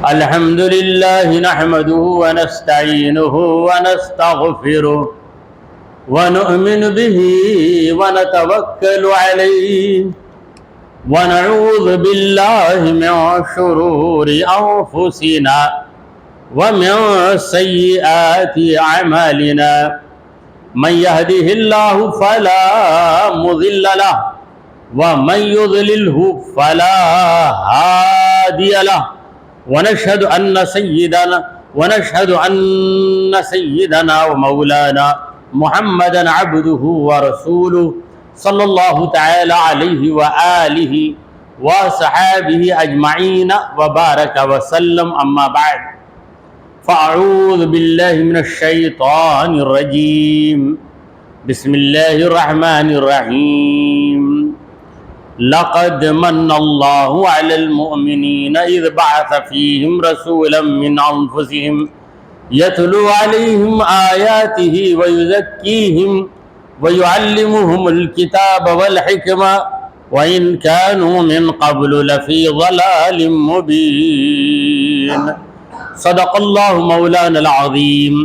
الحمد لله نحمده ونستعينه ونستغفره ونؤمن به ونتوكل عليه ونعوذ بالله من شرور أنفسنا ومن سيئات أعمالنا من يهده الله فلا مضل له ومن يضلله فلا هادي له ونشهد أن سيدنا ومولانا محمدا عبده ورسوله صلى الله تعالى عليه وآله وصحابه أجمعين وبارك وسلم. أما بعد فأعوذ بالله من الشيطان الرجيم. بسم الله الرحمن الرحيم. لقد من الله على المؤمنين إذ بعث فيهم رسولا من أنفسهم يتلو عليهم آياته ويزكيهم ويعلمهم الكتاب والحكمة وإن كانوا من قبل لفي ضلال مبين. صدق اللہ مولانا العظیم.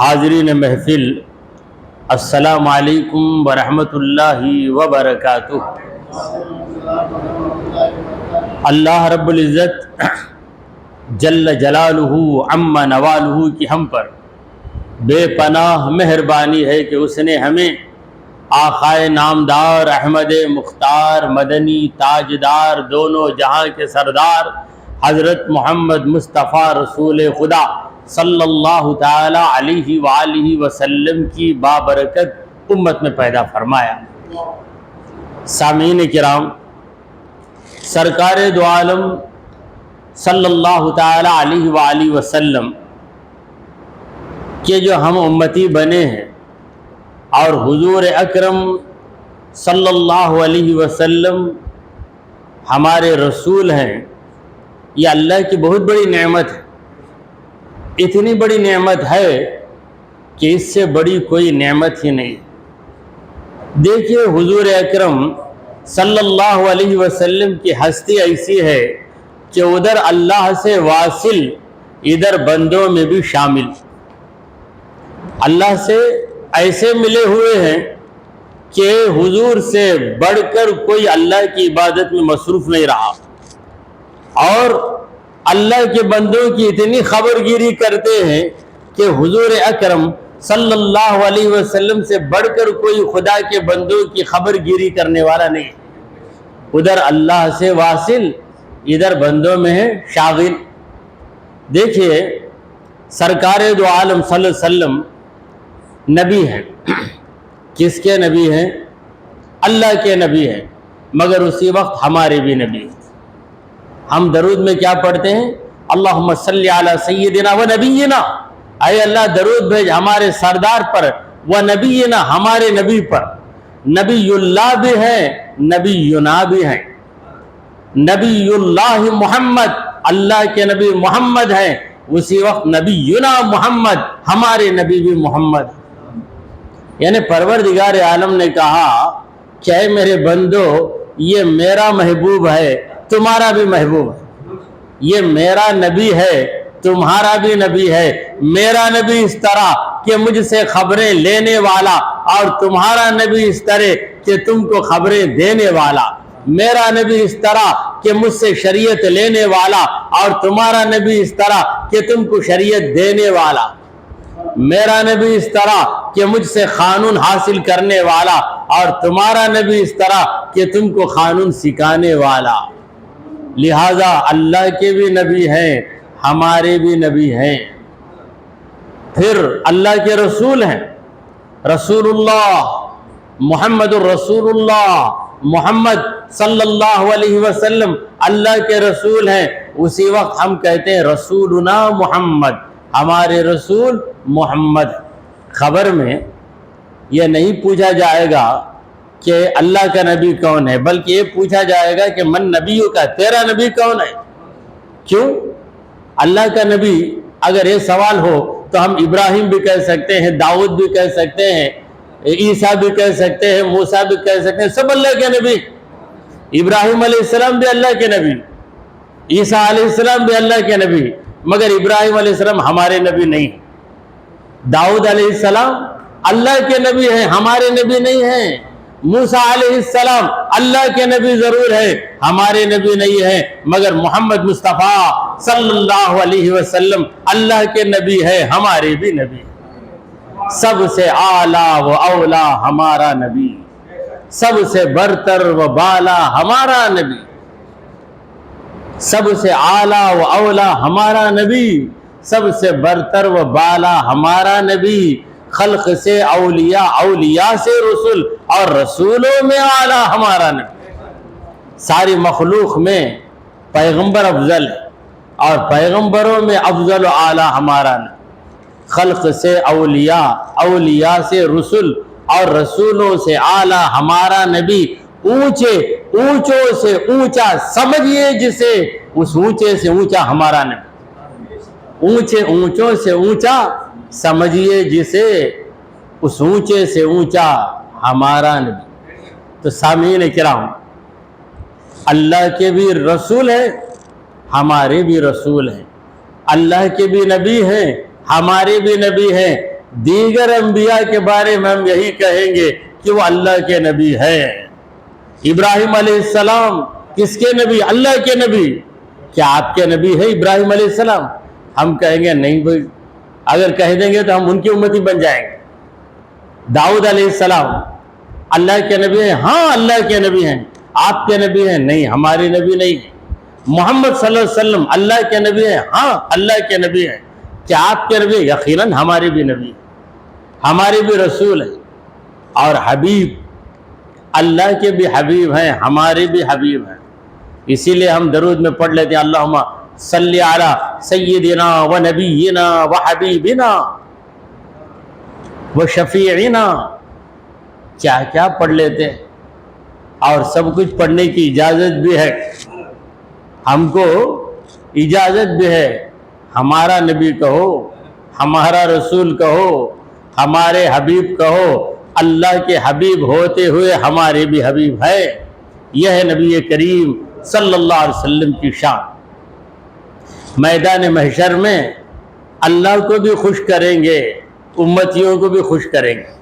حاضرین محفل، السلام علیکم ورحمۃ اللہ وبرکاتہ. اللہ رب العزت جل جلالہ عم نوالہ کی ہم پر بے پناہ مہربانی ہے کہ اس نے ہمیں آقائے نامدار احمد مختار مدنی تاجدار دونوں جہاں کے سردار حضرت محمد مصطفیٰ رسول خدا صلی اللہ تعالی علیہ وآلہ وسلم کی بابرکت امت میں پیدا فرمایا. سامعین کرام، سرکار دو عالم صلی اللہ تعالی علیہ وآلہ وسلم کے جو ہم امتی بنے ہیں اور حضور اکرم صلی اللہ علیہ وسلم ہمارے رسول ہیں، یہ اللہ کی بہت بڑی نعمت ہے. اتنی بڑی نعمت ہے کہ اس سے بڑی کوئی نعمت ہی نہیں. دیکھیے، حضور اکرم صلی اللہ علیہ وسلم کی ہستی ایسی ہے کہ ادھر اللہ سے واصل، ادھر بندوں میں بھی شامل. اللہ سے ایسے ملے ہوئے ہیں کہ حضور سے بڑھ کر کوئی اللہ کی عبادت میں مصروف نہیں رہا، اور اللہ کے بندوں کی اتنی خبر گیری کرتے ہیں کہ حضور اکرم صلی اللہ علیہ وسلم سے بڑھ کر کوئی خدا کے بندوں کی خبر گیری کرنے والا نہیں. ادھر اللہ سے واصل، ادھر بندوں میں ہے شاغل. دیکھیے، سرکار دو عالم صلی اللہ علیہ وسلم نبی ہیں. کس کے نبی ہیں؟ اللہ کے نبی ہیں، مگر اسی وقت ہمارے بھی نبی ہیں. ہم درود میں کیا پڑھتے ہیں؟ اللہم صلی علی سیدنا و نبینا. اے اللہ درود بھیج ہمارے سردار پر، و نبینا ہمارے نبی پر. نبی اللہ بھی ہیں، نبینا بھی ہیں. نبی اللہ محمد، اللہ کے نبی محمد ہیں، اسی وقت نبینا محمد، ہمارے نبی بھی محمد. یعنی پروردگار عالم نے کہا کہ اے میرے بندو، یہ میرا محبوب ہے، تمہارا بھی محبوب ہے. یہ میرا نبی ہے، تمہارا بھی نبی ہے. میرا نبی اس طرح کہ مجھ سے خبریں لینے والا، اور تمہارا نبی اس طرح کہ تم کو خبریں دینے والا. میرا نبی اس طرح کہ مجھ سے شریعت لینے والا، اور تمہارا نبی اس طرح کہ تم کو شریعت دینے والا. میرا نبی اس طرح کہ مجھ سے قانون حاصل کرنے والا، اور تمہارا نبی اس طرح کہ تم کو قانون سکھانے والا. لہذا اللہ کے بھی نبی ہیں، ہمارے بھی نبی ہیں. پھر اللہ کے رسول ہیں، رسول اللہ محمد الرسول اللہ محمد صلی اللہ علیہ وسلم اللہ کے رسول ہیں. اسی وقت ہم کہتے ہیں رسولنا محمد، ہمارے رسول محمد. خبر میں یہ نہیں پوچھا جائے گا کہ اللہ کا نبی کون ہے، بلکہ یہ پوچھا جائے گا کہ من نبیوں کا، تیرا نبی کون ہے. کیوں؟ اللہ کا نبی اگر یہ سوال ہو تو ہم ابراہیم بھی کہہ سکتے ہیں، داؤد بھی کہہ سکتے ہیں، عیسیٰ بھی کہہ سکتے ہیں، موسیٰ بھی کہہ سکتے ہیں. سب اللہ کے نبی. ابراہیم علیہ السلام بھی اللہ کے نبی، عیسیٰ علیہ السلام بھی اللہ کے نبی، مگر ابراہیم علیہ السلام ہمارے نبی نہیں ہیں۔ داؤد علیہ السلام اللہ کے نبی ہیں، ہمارے نبی نہیں ہیں۔ موسیٰ علیہ السلام اللہ کے نبی ضرور ہے، ہمارے نبی نہیں ہیں، مگر محمد مصطفیٰ صلی اللہ علیہ وسلم اللہ کے نبی ہے، ہمارے بھی نبی ہیں۔ سب سے اعلیٰ و اولیٰ ہمارا نبی، سب سے برتر و بالا ہمارا نبی، سب سے اعلیٰ و اولیٰ ہمارا نبی، سب سے برتر و بالا ہمارا نبی، خلق سے اولیاء، اولیاء سے رسول، اور رسولوں میں اعلیٰ ہمارا نبی۔ ساری مخلوق میں پیغمبر افضل ہے، اور پیغمبروں میں افضل و اعلیٰ ہمارا نبی۔ خلق سے اولیاء، اولیاء سے رسول، اور رسولوں سے اعلیٰ ہمارا نبی۔ اونچے اونچوں سے اونچا سمجھیے جسے، اس اونچے سے اونچا ہمارا نبی۔ اونچے اونچوں سے اونچا سمجھیے جسے، اس اونچے سے اونچا ہمارا نبی۔ تو سامعین کرام، اللہ کے بھی رسول ہیں، ہمارے بھی رسول ہیں، اللہ کے بھی نبی ہیں، ہمارے بھی نبی ہیں۔ دیگر انبیاء کے بارے میں ہم یہی کہیں گے کہ وہ اللہ کے نبی ہیں۔ ابراہیم علیہ السلام کس کے نبی؟ اللہ کے نبی۔ کیا آپ کے نبی ہے ابراہیم علیہ السلام؟ ہم کہیں گے نہیں بھائی، اگر کہہ دیں گے تو ہم ان کی امتی بن جائیں گے۔ داؤد علیہ السلام اللہ کے نبی ہیں؟ ہاں اللہ کے نبی ہیں۔ آپ کے نبی ہیں؟ نہیں، ہمارے نبی نہیں ہیں۔ محمد صلی اللہ علیہ وسلم اللہ کے نبی ہیں؟ ہاں اللہ کے نبی ہیں۔ کیا آپ کے نبی؟ یقیناً ہمارے بھی نبی ہیں، ہمارے بھی رسول ہیں، اور حبیب، اللہ کے بھی حبیب ہیں، ہمارے بھی حبیب ہیں۔ اسی لیے ہم درود میں پڑھ لیتے ہیں اللہم صلی علی سیدنا و نبینا و حبیبنا و شفیعنا، کیا کیا پڑھ لیتے ہیں، اور سب کچھ پڑھنے کی اجازت بھی ہے، ہم کو اجازت بھی ہے۔ ہمارا نبی کہو، ہمارا رسول کہو، ہمارے حبیب کہو، اللہ کے حبیب ہوتے ہوئے ہمارے بھی حبیب ہے۔ یہ ہے نبی کریم صلی اللہ علیہ وسلم کی شان۔ میدان محشر میں اللہ کو بھی خوش کریں گے، امتیوں کو بھی خوش کریں گے۔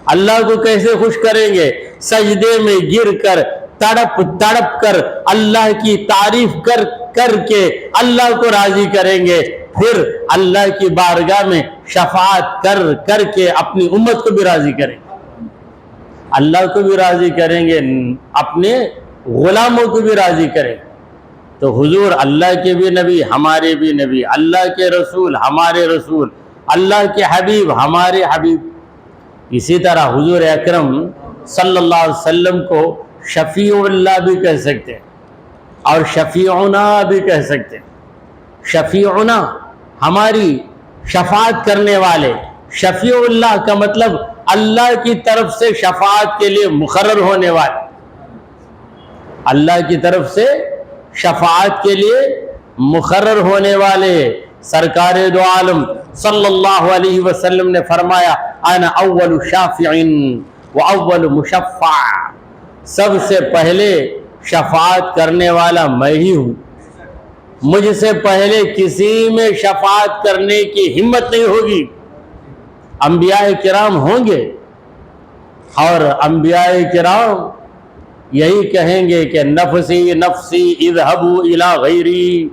اللہ کو کیسے خوش کریں گے؟ سجدے میں گر کر، تڑپ تڑپ کر، اللہ کی تعریف کر کر کے اللہ کو راضی کریں گے، پھر اللہ کی بارگاہ میں شفاعت کر کر کے اپنی امت کو بھی راضی کریں گے، اللہ کو بھی راضی کریں گے، اپنے غلاموں کو بھی راضی کریں گے۔ تو حضور اللہ کے بھی نبی، ہمارے بھی نبی، اللہ کے رسول، ہمارے رسول، اللہ کے حبیب، ہمارے حبیب۔ اسی طرح حضور اکرم صلی اللہ علیہ وسلم کو شفیع اللہ بھی کہہ سکتے ہیں، اور شفیعنا بھی کہہ سکتے ہیں۔ شفیعنا ہماری شفاعت کرنے والے، شفیع اللہ کا مطلب اللہ کی طرف سے شفاعت کے لیے مقرر ہونے والے، اللہ کی طرف سے شفاعت کے لیے مقرر ہونے والے۔ سرکار دو عالم صلی اللہ علیہ وسلم نے فرمایا انا اول شافع و اول مشفع، سب سے پہلے شفاعت کرنے والا میں ہی ہوں، مجھ سے پہلے کسی میں شفاعت کرنے کی ہمت نہیں ہوگی۔ انبیاء کرام ہوں گے، اور انبیاء کرام یہی کہیں گے کہ نفسی نفسی اذهبوا الی غیری،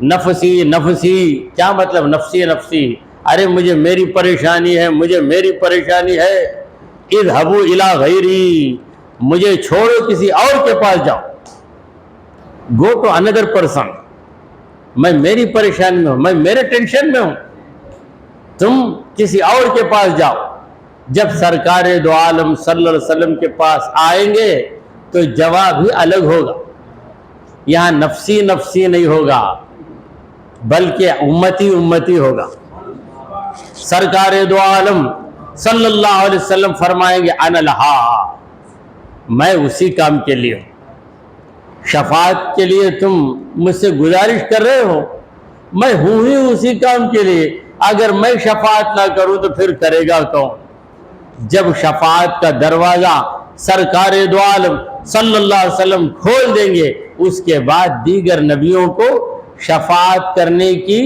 نفسی نفسی، کیا مطلب نفسی نفسی؟ ارے مجھے میری پریشانی ہے، مجھے میری پریشانی ہے، اذهبوا الی غیری، مجھے چھوڑو کسی اور کے پاس جاؤ، گو ٹو اندر پرسن، میں میری پریشانی میں ہوں، میں میرے ٹینشن میں ہوں، تم کسی اور کے پاس جاؤ۔ جب سرکار دو عالم صلی اللہ علیہ وسلم کے پاس آئیں گے تو جواب ہی الگ ہوگا، یہاں نفسی نفسی نہیں ہوگا، بلکہ امتی امتی ہوگا۔ سرکار دو عالم صلی اللہ علیہ وسلم فرمائیں گے انا لہا، میں اسی کام کے لیے ہوں، شفاعت کے لیے تم مجھ سے گزارش کر رہے ہو، میں ہوں ہی اسی کام کے لیے، اگر میں شفاعت نہ کروں تو پھر کرے گا کون؟ جب شفاعت کا دروازہ سرکار دو عالم صلی اللہ علیہ وسلم کھول دیں گے، اس کے بعد دیگر نبیوں کو شفاعت کرنے کی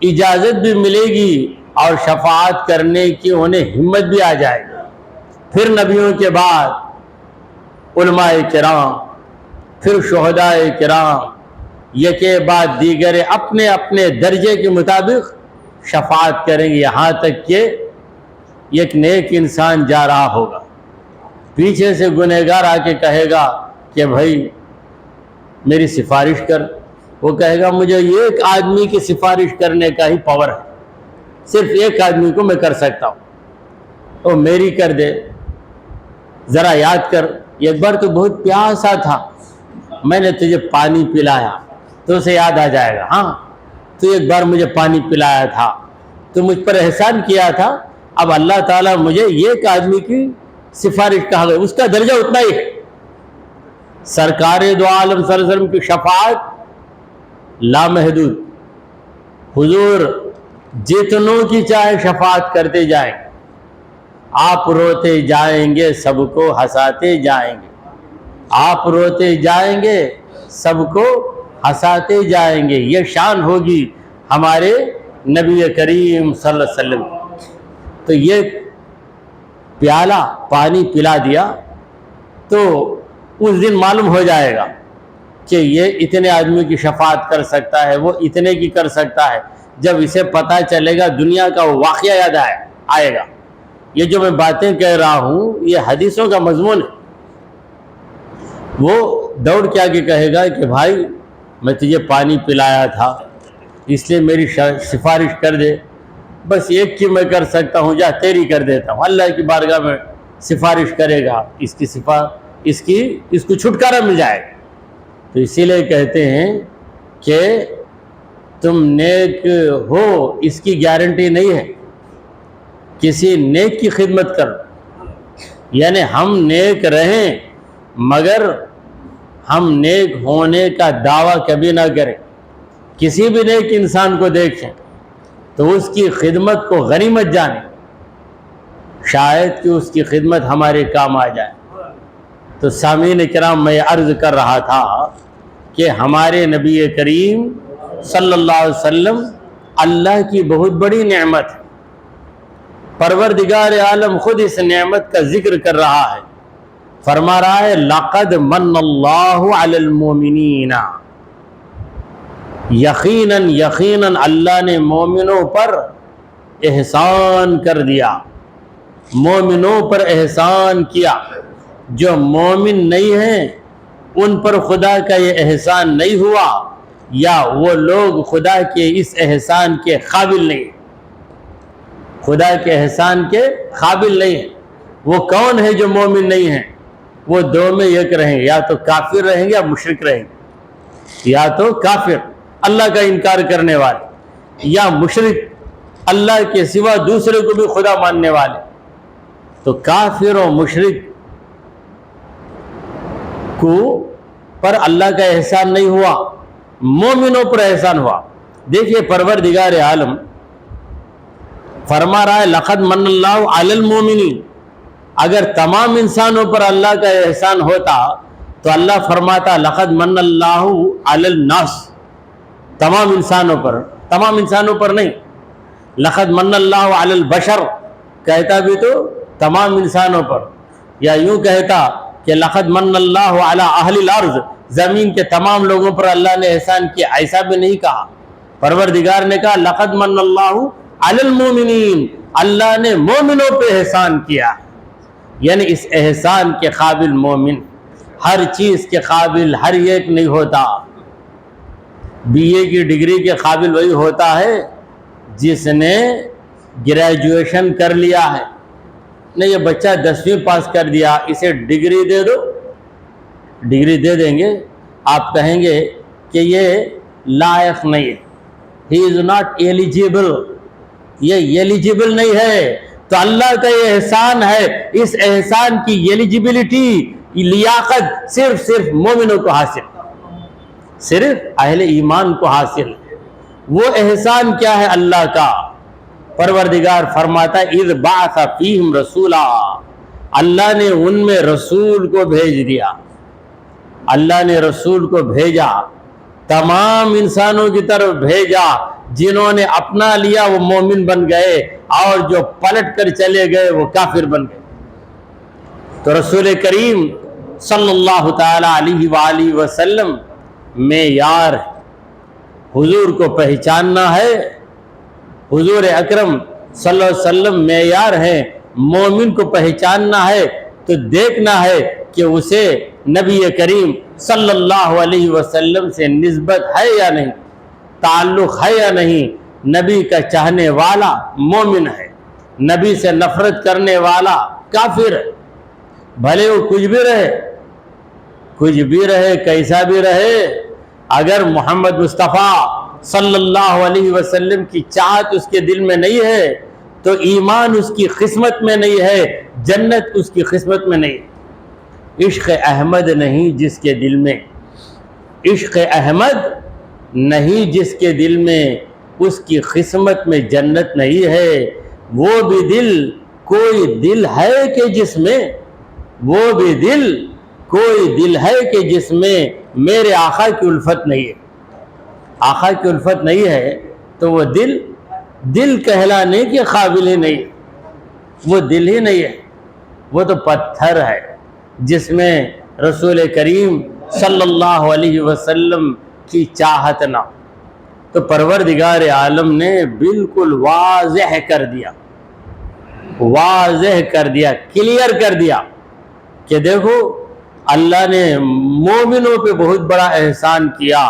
اجازت بھی ملے گی اور شفاعت کرنے کی انہیں ہمت بھی آ جائے گی۔ پھر نبیوں کے بعد علماء کرام، پھر شہداء کرام، یکے بعد دیگر اپنے اپنے درجے کے مطابق شفاعت کریں گے، یہاں تک کہ ایک نیک انسان جا رہا ہوگا، پیچھے سے گنہگار آ کے کہے گا کہ بھائی میری سفارش کر، وہ کہے گا مجھے ایک آدمی کی سفارش کرنے کا ہی پاور ہے، صرف ایک آدمی کو میں کر سکتا ہوں، تو میری کر دے، ذرا یاد کر ایک بار تو بہت پیاسا تھا، میں نے تجھے پانی پلایا، تو اسے یاد آ جائے گا، ہاں تو ایک بار مجھے پانی پلایا تھا، تو مجھ پر احسان کیا تھا، اب اللہ تعالیٰ مجھے ایک آدمی کی سفارش کہا گیا، اس کا درجہ اتنا ہی ہے۔ سرکار دو عالم صلی اللہ علیہ وسلم کی شفاعت لامحدود، حضور جتنوں کی چاہے شفاعت کرتے جائیں، آپ روتے جائیں گے سب کو ہنساتے جائیں گے، آپ روتے جائیں گے سب کو ہنساتے جائیں گے، یہ شان ہوگی ہمارے نبی کریم صلی اللہ علیہ وسلم۔ تو یہ پیالہ پانی پلا دیا تو اس دن معلوم ہو جائے گا کہ یہ اتنے آدمی کی شفاعت کر سکتا ہے، وہ اتنے کی کر سکتا ہے۔ جب اسے پتہ چلے گا دنیا کا وہ واقعہ یاد آئے گا۔ یہ جو میں باتیں کہہ رہا ہوں یہ حدیثوں کا مضمون ہے۔ وہ دوڑ کے آگے کہے گا کہ بھائی میں تجھے پانی پلایا تھا اس لیے میری سفارش کر دے، بس ایک کی میں کر سکتا ہوں، جا تیری کر دیتا ہوں۔ اللہ کی بارگاہ میں سفارش کرے گا، اس کو چھٹکارا مل جائے گا۔ تو اسی لیے کہتے ہیں کہ تم نیک ہو اس کی گارنٹی نہیں ہے، کسی نیک کی خدمت کر، یعنی ہم نیک رہیں مگر ہم نیک ہونے کا دعویٰ کبھی نہ کریں۔ کسی بھی نیک انسان کو دیکھیں تو اس کی خدمت کو غنیمت جانیں، شاید کہ اس کی خدمت ہمارے کام آ جائے۔ تو سامعین کرام میں عرض کر رہا تھا کہ ہمارے نبی کریم صلی اللہ علیہ وسلم اللہ کی بہت بڑی نعمت ہے۔ پروردگار عالم خود اس نعمت کا ذکر کر رہا ہے، فرما رہا ہے لَقَدْ مَنَّ اللَّهُ عَلَى الْمُؤْمِنِينَ، یقیناً اللہ نے مومنوں پر احسان کر دیا، مومنوں پر احسان کیا۔ جو مومن نہیں ہیں ان پر خدا کا یہ احسان نہیں ہوا، یا وہ لوگ خدا کے اس احسان کے قابل نہیں، خدا کے احسان کے قابل نہیں ہیں۔ وہ کون ہے جو مومن نہیں ہیں؟ وہ دو میں ایک رہیں گے، یا تو کافر رہیں گے یا مشرک رہیں گے، یا تو کافر اللہ کا انکار کرنے والے، یا مشرک اللہ کے سوا دوسرے کو بھی خدا ماننے والے۔ تو کافر و مشرک کو پر اللہ کا احسان نہیں ہوا، مومنوں پر احسان ہوا۔ دیکھیے پروردگار عالم فرما رہا ہے لَقَدْ مَنَّ اللَّهُ عَلَى الْمُؤْمِنِينَ، اگر تمام انسانوں پر اللہ کا احسان ہوتا تو اللہ فرماتا لَقَدْ مَنَّ اللَّهُ عَلَى النَّاسِ، تمام انسانوں پر، تمام انسانوں پر نہیں۔ لَقَدْ مَنَّ اللَّهُ عَلَى الْبَشَرِ کہتا بھی تو تمام انسانوں پر، یا یوں کہتا کہ لَقَدْ مَنَّ اللَّهُ عَلَى أَهْلِ الْأَرْضِ، زمین کے تمام لوگوں پر اللہ نے احسان کیا، ایسا بھی نہیں کہا۔ پروردگار نے کہا لَقَدْ مَنَّ اللَّهُ عَلَى الْمُؤْمِنِينَ، اللہ نے مومنوں پہ احسان کیا، یعنی اس احسان کے قابل مومن، ہر چیز کے قابل ہر ایک نہیں ہوتا۔ بی اے کی ڈگری کے قابل وہی ہوتا ہے جس نے گریجویشن کر لیا ہے۔ نہیں یہ بچہ 10ویں پاس کر دیا، اسے ڈگری دے دو، ڈگری دے دیں گے، آپ کہیں گے کہ یہ لائق نہیں ہے، ہی از ناٹ ایلیجیبل، یہ ایلیجیبل نہیں ہے۔ تو اللہ کا یہ احسان ہے، اس احسان کی ایلیجیبلٹی، لیاقت صرف مومنوں کو حاصل، صرف اہل ایمان کو حاصل۔ وہ احسان کیا ہے اللہ کا؟ پروردگار فرماتا ہے اذ بعث فیہم رسولا، اللہ نے ان میں رسول کو بھیج دیا، اللہ نے رسول کو بھیجا، تمام انسانوں کی طرف بھیجا، جنہوں نے اپنا لیا وہ مومن بن گئے اور جو پلٹ کر چلے گئے وہ کافر بن گئے۔ تو رسول کریم صلی اللہ تعالی علیہ وآلہ وسلم معیار ہے، حضور کو پہچاننا ہے، حضور اکرم صلی اللہ علیہ وسلم معیار ہے، مومن کو پہچاننا ہے تو دیکھنا ہے کہ اسے نبی کریم صلی اللہ علیہ وسلم سے نسبت ہے یا نہیں، تعلق ہے یا نہیں، نبی کا چاہنے والا مومن ہے، نبی سے نفرت کرنے والا کافر ہے، بھلے وہ کچھ بھی رہے کیسا بھی رہے، اگر محمد مصطفیٰ صلی اللہ علیہ وسلم کی چاہت اس کے دل میں نہیں ہے تو ایمان اس کی قسمت میں نہیں ہے، جنت اس کی قسمت میں نہیں ہے۔ عشق احمد نہیں جس کے دل میں، عشق احمد نہیں جس کے دل میں، اس کی قسمت میں جنت نہیں ہے۔ وہ بھی دل کوئی دل ہے کہ جس میں، وہ بھی دل کوئی دل ہے کہ جس میں میرے آقا کی الفت نہیں ہے۔ آقا کی الفت نہیں ہے تو وہ دل کہلانے کے قابل ہی نہیں، وہ دل ہی نہیں ہے، وہ تو پتھر ہے جس میں رسول کریم صلی اللہ علیہ وسلم کی چاہت نہ۔ تو پروردگار عالم نے بالکل واضح کر دیا، کلیئر کر دیا کہ دیکھو اللہ نے مومنوں پہ بہت بڑا احسان کیا،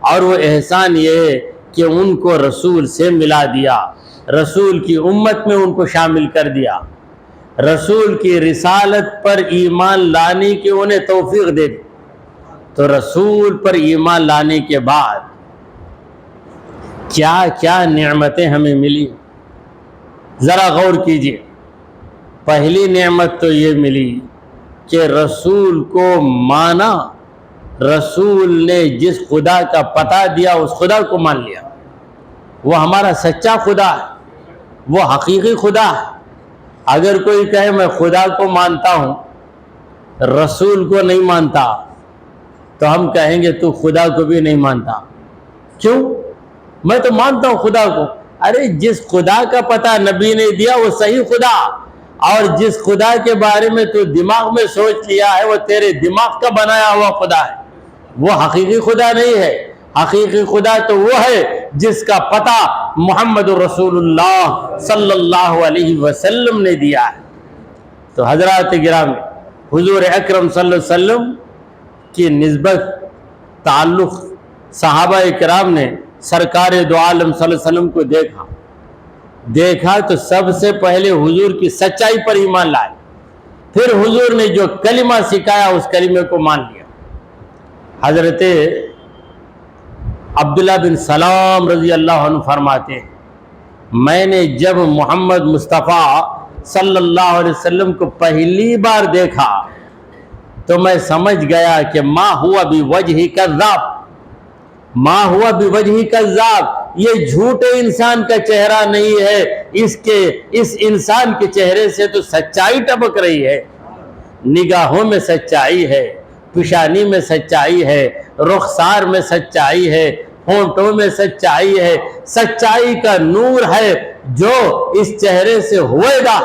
اور وہ احسان یہ ہے کہ ان کو رسول سے ملا دیا، رسول کی امت میں ان کو شامل کر دیا، رسول کی رسالت پر ایمان لانے کی انہیں توفیق دے دی۔ تو رسول پر ایمان لانے کے بعد کیا کیا نعمتیں ہمیں ملی، ذرا غور کیجئے۔ پہلی نعمت تو یہ ملی کہ رسول کو مانا، رسول نے جس خدا کا پتہ دیا اس خدا کو مان لیا، وہ ہمارا سچا خدا ہے، وہ حقیقی خدا ہے۔ اگر کوئی کہے میں خدا کو مانتا ہوں رسول کو نہیں مانتا تو ہم کہیں گے تو خدا کو بھی نہیں مانتا۔ کیوں؟ میں تو مانتا ہوں خدا کو۔ ارے جس خدا کا پتہ نبی نے دیا وہ صحیح خدا، اور جس خدا کے بارے میں تو دماغ میں سوچ لیا ہے وہ تیرے دماغ کا بنایا ہوا خدا ہے، وہ حقیقی خدا نہیں ہے۔ حقیقی خدا تو وہ ہے جس کا پتہ محمد رسول اللہ صلی اللہ علیہ وسلم نے دیا ہے۔ تو حضرات گرامی، حضور اکرم صلی اللہ علیہ وسلم کی نسبت تعلق صحابہ کرام نے سرکار دو عالم صلی اللہ علیہ وسلم کو دیکھا تو سب سے پہلے حضور کی سچائی پر ایمان لائے، پھر حضور نے جو کلمہ سکھایا اس کلمے کو مان لیا۔ حضرت عبداللہ بن سلام رضی اللہ عنہ فرماتے ہیں، میں نے جب محمد مصطفیٰ صلی اللہ علیہ وسلم کو پہلی بار دیکھا تو میں سمجھ گیا کہ ما ہوا بوجہ کذاب، ما ہوا بوجہ کذاب، یہ جھوٹے انسان کا چہرہ نہیں ہے، اس انسان کے چہرے سے تو سچائی ٹپک رہی ہے، نگاہوں میں سچائی ہے، پیشانی میں سچائی ہے، رخسار میں سچائی ہے، ہونٹوں میں سچائی ہے، سچائی کا نور ہے جو اس چہرے سے ہوئے گا،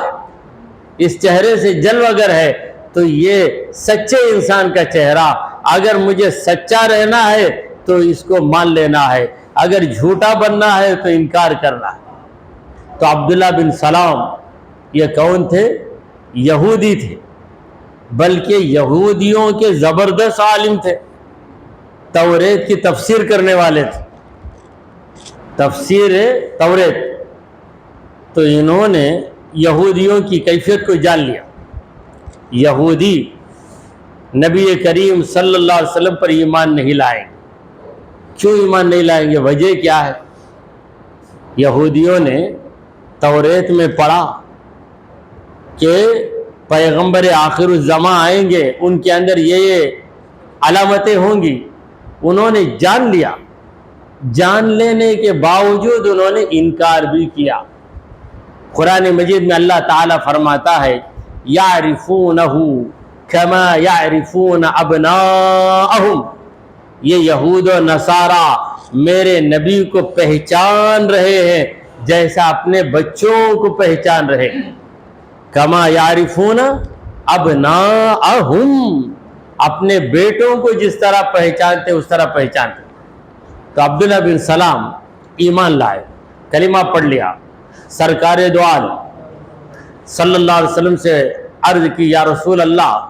اس چہرے سے جلوگر ہے۔ تو یہ سچے انسان کا چہرہ، اگر مجھے سچا رہنا ہے تو اس کو مان لینا ہے، اگر جھوٹا بننا ہے تو انکار کرنا ہے۔ تو عبداللہ بن سلام یہ کون تھے؟ یہودی تھے، بلکہ یہودیوں کے زبردست عالم تھے، توریت کی تفسیر کرنے والے تھے، تفسیر توریت۔ تو انہوں نے یہودیوں کی کیفیت کو جان لیا۔ یہودی نبی کریم صلی اللہ علیہ وسلم پر ایمان نہیں لائیں گے۔ کیوں ایمان نہیں لائیں گے؟ وجہ کیا ہے؟ یہودیوں نے توریت میں پڑھا کہ پیغمبر آخر الزمان آئیں گے، ان کے اندر یہ علامتیں ہوں گی، انہوں نے جان لیا، جان لینے کے باوجود انہوں نے انکار بھی کیا۔ قرآن مجید میں اللہ تعالیٰ فرماتا ہے یعرفونہ کما یعرفون ابناءہم، یہ یہود و نصارہ میرے نبی کو پہچان رہے ہیں جیسا اپنے بچوں کو پہچان رہے ہیں۔ کما یعرفون ابناءہم، اپنے بیٹوں کو جس طرح پہچانتے اس طرح پہچانتے۔ تو عبداللہ بن سلام ایمان لائے، کلمہ پڑھ لیا، سرکار دو عالم صلی اللہ علیہ وسلم سے عرض کی، یا رسول اللہ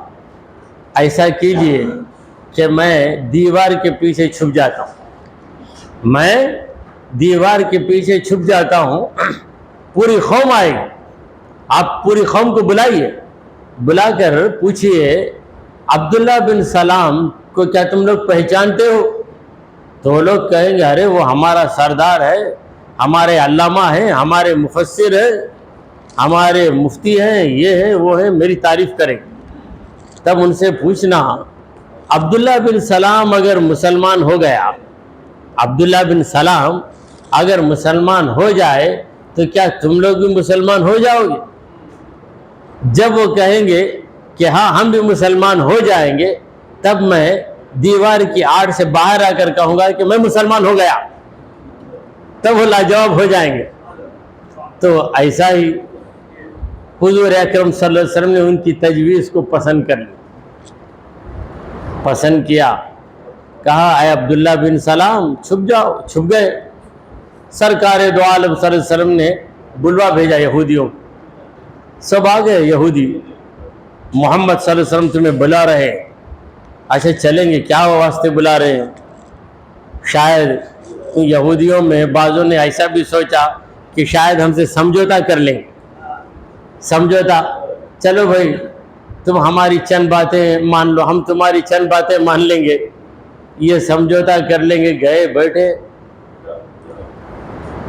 ایسا کیجئے کہ میں دیوار کے پیچھے چھپ جاتا ہوں، میں دیوار کے پیچھے چھپ جاتا ہوں، پوری قوم آئے گی، آپ پوری قوم کو بلائیے، بلا کر پوچھئے عبداللہ بن سلام کو کیا تم لوگ پہچانتے ہو؟ تو وہ لوگ کہیں گے ارے وہ ہمارا سردار ہے، ہمارے علامہ ہیں، ہمارے مفسر ہیں، ہمارے مفتی ہیں، یہ ہیں وہ ہیں، میری تعریف کریں۔ تب ان سے پوچھنا عبداللہ بن سلام اگر مسلمان ہو گیا، عبداللہ بن سلام اگر مسلمان ہو جائے تو کیا تم لوگ بھی مسلمان ہو جاؤ گے؟ جب وہ کہیں گے کہ ہاں ہم بھی مسلمان ہو جائیں گے، تب میں دیوار کی آڑ سے باہر آ کر کہوں گا کہ میں مسلمان ہو گیا، تب وہ لاجواب ہو جائیں گے۔ تو ایسا ہی حضور اکرم صلی اللہ علیہ وسلم نے ان کی تجویز کو پسند کر لی، پسند کیا، کہا اے عبداللہ بن سلام چھپ جاؤ، چھپ گئے۔ سرکار دو عالم صلی اللہ علیہ وسلم نے بلوا بھیجا یہودیوں، سب آ گئے یہودی، محمد صلی اللہ علیہ وسلم تمہیں بلا رہے ہیں۔ اچھا چلیں گے، کیا واسطے بلا رہے ہیں؟ شاید یہودیوں میں بعضوں نے ایسا بھی سوچا کہ شاید ہم سے سمجھوتا کر لیں گے، سمجھوتا، چلو بھائی تم ہماری چند باتیں مان لو، ہم تمہاری چند باتیں مان لیں گے، یہ سمجھوتا کر لیں گے۔ گئے بیٹھے،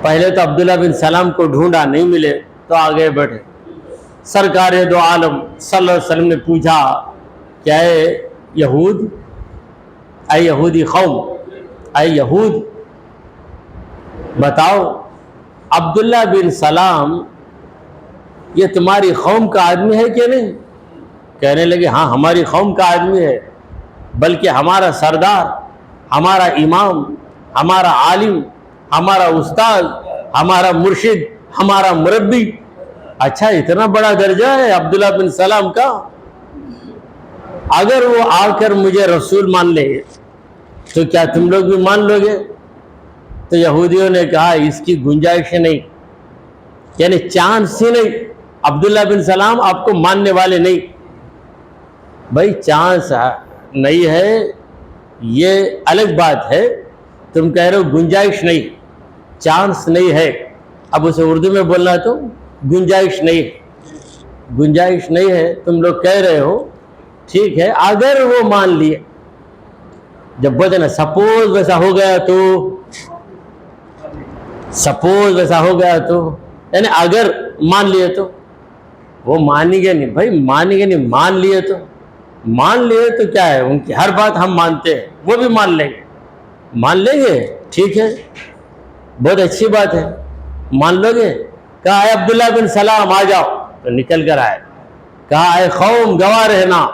پہلے تو عبداللہ بن سلام کو ڈھونڈا، نہیں ملے تو آگے بیٹھے۔ سرکار دو عالم صلی اللہ علیہ وسلم نے پوچھا کہ اے یہود، اے یہودی قوم، اے یہود، بتاؤ عبداللہ بن سلام یہ تمہاری قوم کا آدمی ہے کہ نہیں؟ کہنے لگے ہاں ہماری قوم کا آدمی ہے، بلکہ ہمارا سردار، ہمارا امام، ہمارا عالم، ہمارا استاد، ہمارا مرشد، ہمارا مربی۔ اچھا اتنا بڑا درجہ ہے عبداللہ بن سلام کا؟ اگر وہ آ کر مجھے رسول مان لے تو کیا تم لوگ بھی مان لو گے؟ تو یہودیوں نے کہا اس کی گنجائش نہیں، یعنی چانس ہی نہیں، عبداللہ بن سلام آپ کو ماننے والے نہیں۔ بھائی چانس نہیں ہے یہ الگ بات ہے، تم کہہ رہے ہو گنجائش نہیں، چانس نہیں ہے، اب اسے اردو میں بولنا تو گنجائش نہیں ہے، گنجائش نہیں ہے، تم لوگ کہہ رہے ہو ٹھیک ہے، اگر وہ مان لیے، جب بولتے نا سپوز ویسا ہو گیا تو، سپوز ویسا ہو گیا تو، یعنی اگر مان لیے تو، وہ مانیں گے نہیں بھائی، مانیں گے نہیں، مان لیے تو، مان لیے تو کیا ہے، ان کی ہر بات ہم مانتے ہیں، وہ بھی مان لیں گے، مان لیں گے ٹھیک ہے، بہت اچھی بات ہے، مان لو گے؟ کہا اے عبداللہ بن سلام آ جاؤ، تو نکل کر آئے۔ کہا اے قوم گواہ رہنا،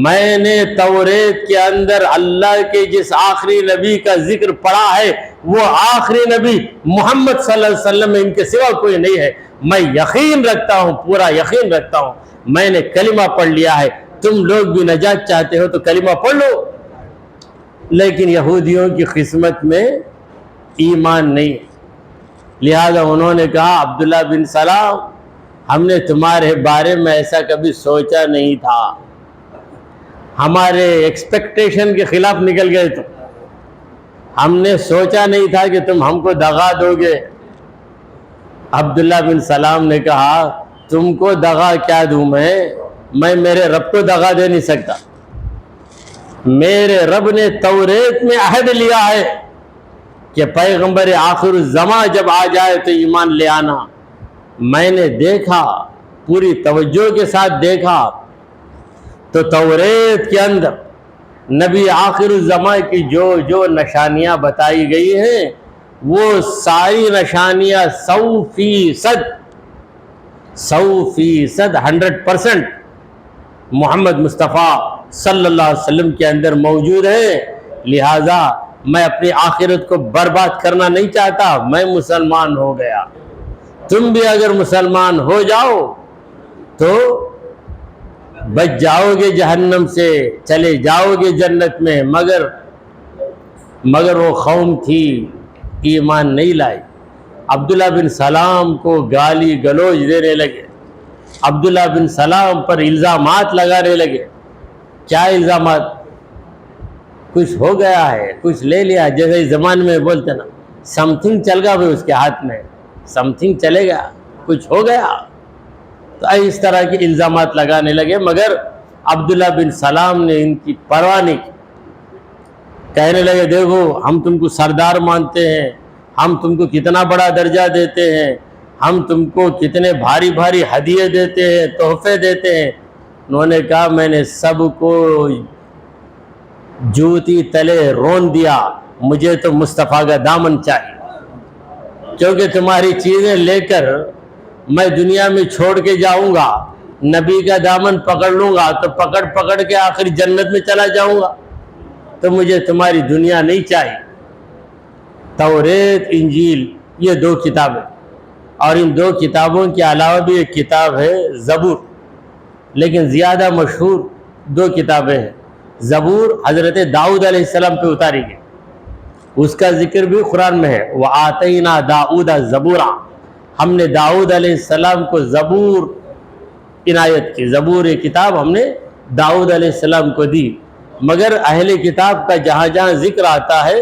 میں نے توریت کے اندر اللہ کے جس آخری نبی کا ذکر پڑھا ہے وہ آخری نبی محمد صلی اللہ علیہ وسلم میں ان کے سوا کوئی نہیں ہے، میں یقین رکھتا ہوں، پورا یقین رکھتا ہوں، میں نے کلمہ پڑھ لیا ہے، تم لوگ بھی نجات چاہتے ہو تو کلمہ پڑھ لو۔ لیکن یہودیوں کی قسمت میں ایمان نہیں، لہذا انہوں نے کہا عبداللہ بن سلام ہم نے تمہارے بارے میں ایسا کبھی سوچا نہیں تھا، ہمارے ایکسپیکٹیشن کے خلاف نکل گئے، تو ہم نے سوچا نہیں تھا کہ تم ہم کو دغا دو گے۔ عبداللہ بن سلام نے کہا تم کو دغا کیا دوں میں میرے رب کو دغا دے نہیں سکتا، میرے رب نے توریت میں عہد لیا ہے کہ پیغمبر آخر الزمان جب آ جائے تو ایمان لے آنا۔ میں نے دیکھا، پوری توجہ کے ساتھ دیکھا، تو توریت کے اندر نبی آخر الزمان کی جو نشانیاں بتائی گئی ہیں وہ ساری نشانیاں 100% 100% 100% محمد مصطفیٰ صلی اللہ علیہ وسلم کے اندر موجود ہے، لہٰذا میں اپنی آخرت کو برباد کرنا نہیں چاہتا، میں مسلمان ہو گیا۔ تم بھی اگر مسلمان ہو جاؤ تو بچ جاؤ گے جہنم سے، چلے جاؤ گے جنت میں، مگر وہ قوم تھی ایمان نہیں لائی۔ عبداللہ بن سلام کو گالی گلوچ دینے لگے، عبداللہ بن سلام پر الزامات لگانے لگے۔ کیا الزامات؟ کچھ ہو گیا ہے، کچھ لے لیا، جیسے زمان میں بولتے نا سم تھنگ چل گیا بھائی اس کے ہاتھ میں، سم تھنگ چلے گا، کچھ ہو گیا، تو اس طرح کے الزامات لگانے لگے۔ مگر عبداللہ بن سلام نے ان کی پرواہ نہیں کی، کہنے لگے دیکھو ہم تم کو سردار مانتے ہیں، ہم تم کو کتنا بڑا درجہ دیتے ہیں، ہم تم کو کتنے بھاری بھاری ہدیے دیتے ہیں، تحفے دیتے ہیں۔ انہوں نے کہا میں نے سب کو جوتی تلے رون دیا، مجھے تو مصطفیٰ کا دامن چاہیے، کیونکہ تمہاری چیزیں لے کر میں دنیا میں چھوڑ کے جاؤں گا، نبی کا دامن پکڑ لوں گا تو پکڑ کے آخر جنت میں چلا جاؤں گا، تو مجھے تمہاری دنیا نہیں چاہیے۔ توریت، انجیل، یہ 2 کتابیں، اور ان 2 کتابوں کے علاوہ بھی ایک کتاب ہے زبور، لیکن زیادہ مشہور 2 کتابیں ہیں۔ زبور حضرت داؤد علیہ السلام پہ اتاری گئی، اس کا ذکر بھی قرآن میں ہے، وَآتَيْنَا دَاؤُدَ زَبُورًا، ہم نے داؤد علیہ السلام کو زبور عنایت کی، زبور کتاب ہم نے داؤد علیہ السلام کو دی۔ مگر اہل کتاب کا جہاں جہاں ذکر آتا ہے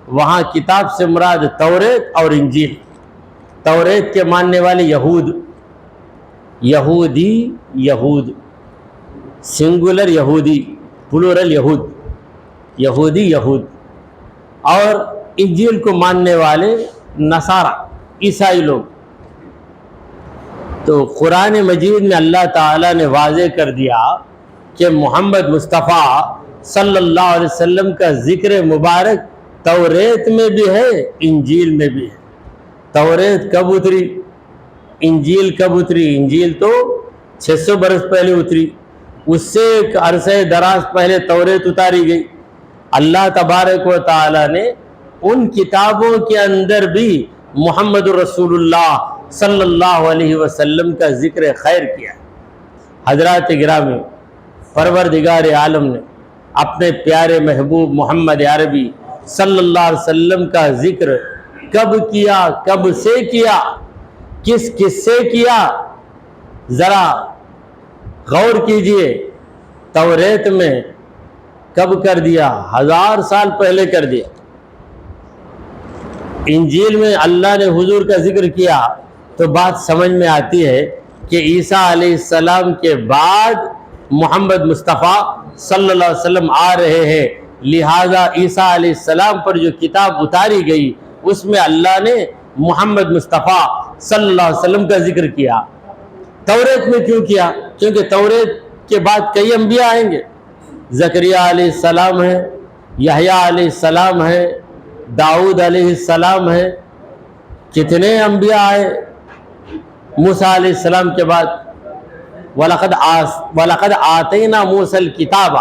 وہاں کتاب سے مراد توریت اور انجیل۔ توریت کے ماننے والے یہود، سنگولر یہودی، پلورل یہود، اور انجیل کو ماننے والے نصارہ، عیسائی لوگ۔ تو قرآن مجید میں اللہ تعالیٰ نے واضح کر دیا کہ محمد مصطفیٰ صلی اللہ علیہ وسلم کا ذکر مبارک توریت میں بھی ہے، انجیل میں بھی ہے۔ توریت کب اتری؟ انجیل کب اتری؟ انجیل تو 600 برس پہلے اتری، اس سے ایک عرصہ دراز پہلے توریت اتاری گئی۔ اللہ تبارک و تعالیٰ نے ان کتابوں کے اندر بھی محمد رسول اللہ صلی اللہ علیہ وسلم کا ذکر خیر کیا۔ حضرات گرامی، پروردگار عالم نے اپنے پیارے محبوب محمد عربی صلی اللہ علیہ وسلم کا ذکر کب کیا، کب سے کیا، کس سے کیا، ذرا غور کیجئے۔ توریت میں کب کر دیا؟ 1000 سال پہلے کر دیا۔ انجیل میں اللہ نے حضور کا ذکر کیا تو بات سمجھ میں آتی ہے کہ عیسیٰ علیہ السلام کے بعد محمد مصطفیٰ صلی اللہ علیہ وسلم آ رہے ہیں، لہٰذا عیسیٰ علیہ السلام پر جو کتاب اتاری گئی اس میں اللہ نے محمد مصطفیٰ صلی اللہ علیہ وسلم کا ذکر کیا۔ توریت میں کیوں کیا؟ کیونکہ توریت کے بعد کئی انبیاء آئیں گے، زکریا علیہ السلام ہے، یحییٰ علیہ السلام ہے، داؤد علیہ السلام ہے، کتنے انبیاء آئے موسیٰ علیہ السلام کے بعد۔ وَلَقَدْ آتَيْنَا مُوسَى الْكِتَابَ